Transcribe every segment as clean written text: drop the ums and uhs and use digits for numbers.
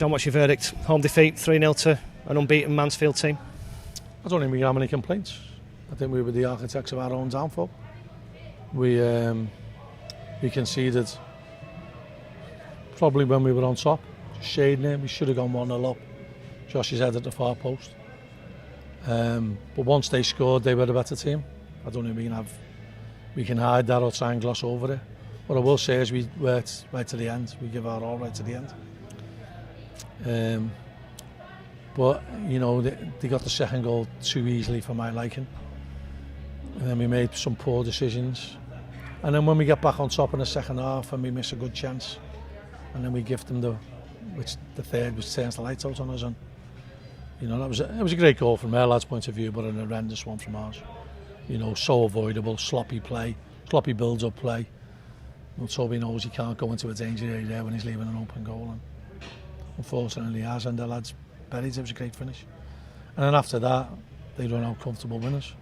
John, what's your verdict? Home defeat, 3-0 to an unbeaten Mansfield team? I don't think we have any complaints. I think we were the architects of our own downfall. We conceded probably when we were on top, shading it. We should have gone 1-0 up. Josh's head at the far post. But once they scored, they were a better team. I don't think we can hide that or try and gloss over it. What I will say is we worked right to the end. We give our all right to the end. But you know, they got the second goal too easily for my liking, and then we made some poor decisions, and then when we get back on top in the second half and we miss a good chance, and then we gift them the third, which turns the lights out on us. And you know, it was a great goal from their lads' point of view, but an horrendous one from ours. You know, so avoidable, sloppy play, sloppy build-up play. And Toby knows he can't go into a danger area when he's leaving an open goal, and unfortunately he has, and the lads buried it. It was a great finish. And then after that, they run out comfortable winners.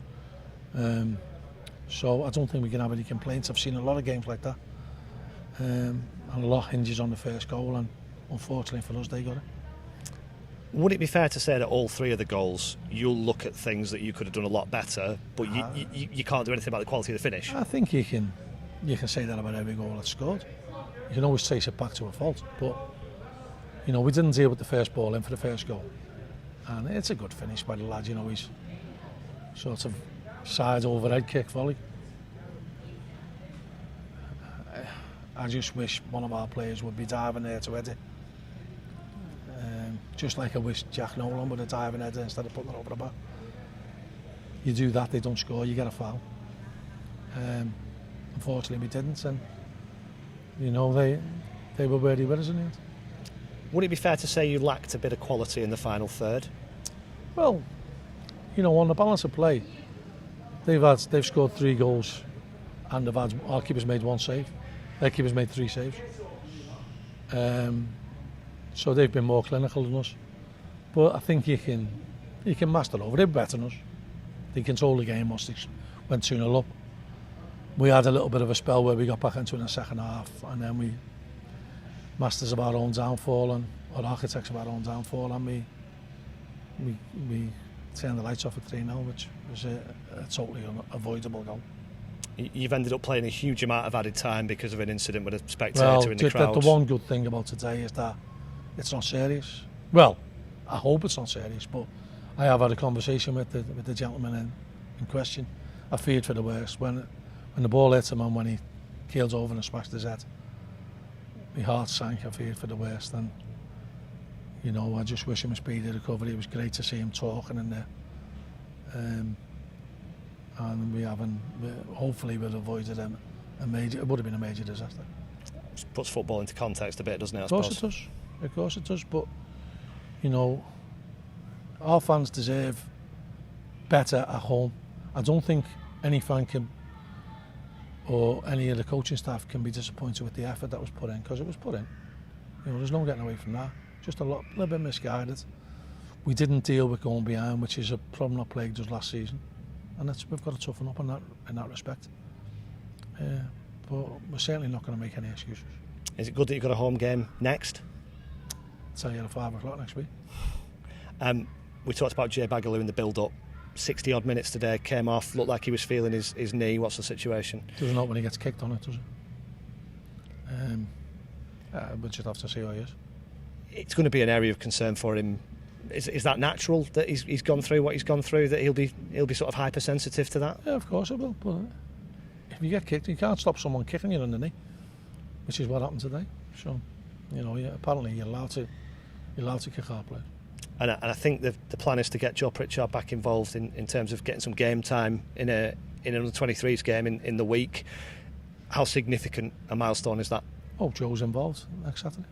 So I don't think we can have any complaints. I've seen a lot of games like that. And a lot hinges on the first goal, and unfortunately for us, they got it. Would it be fair to say that all three of the goals, you'll look at things that you could have done a lot better, but you can't do anything about the quality of the finish? I think you can say that about every goal that's scored. You can always trace it back to a fault, but you know, we didn't deal with the first ball in for the first goal. And it's a good finish by the lad, you know, he's sort of side overhead kick volley. I just wish one of our players would be diving there to head it. Just like I wish Jack Nolan would have diving header instead of putting it over the bar. You do that, they don't score, you get a foul. Unfortunately we didn't, and you know, they were where they were us in the end. Would it be fair to say you lacked a bit of quality in the final third? Well, you know, on the balance of play, they've scored 3 goals, and our keeper's made 1 save. Their keeper's made 3 saves. So they've been more clinical than us. But I think you can master over. They're better than us. They controlled the game once they went 2-0 up. We had a little bit of a spell where we got back into it in the second half, and then we masters of our own downfall, or architects of our own downfall, and we turned the lights off at 3-0, which was a totally unavoidable goal. You've ended up playing a huge amount of added time because of an incident with a spectator in the crowd. The one good thing about today is that it's not serious. Well, I hope it's not serious, but I have had a conversation with the gentleman in question. I feared for the worst. When the ball hit him and when he keeled over and smashed his head, my heart sank. I feared for the worst, and you know, I just wish him a speedy recovery. It was great to see him talking in there, and hopefully we'll avoided a major. It would have been a major disaster. It puts football into context a bit, doesn't it? Of course it does. But you know, our fans deserve better at home. I don't think any fan can, or any of the coaching staff can be disappointed with the effort that was put in, because it was put in. You know, there's no getting away from that. Just a little bit misguided. We didn't deal with going behind, which is a problem that plagued us last season, and we've got to toughen up in that respect. But we're certainly not going to make any excuses. Is it good that you've got a home game next? I'll tell you at 5 o'clock next week. We talked about Jay Bagaloo in the build-up. 60 odd minutes today, came off, looked like he was feeling his knee. What's the situation? Doesn't know when he gets kicked on it, does it? We'll just have to see how he is. It's going to be an area of concern for him. Is that natural that he's gone through what he's gone through, that he'll be sort of hypersensitive to that? Yeah, of course it will. But if you get kicked, you can't stop someone kicking you on the knee, which is what happened today. So, you know, apparently you're allowed to kick our players. And I think the plan is to get Joe Pritchard back involved in terms of getting some game time in an under-23s game in the week. How significant a milestone is that? Oh, Joe's involved next Saturday.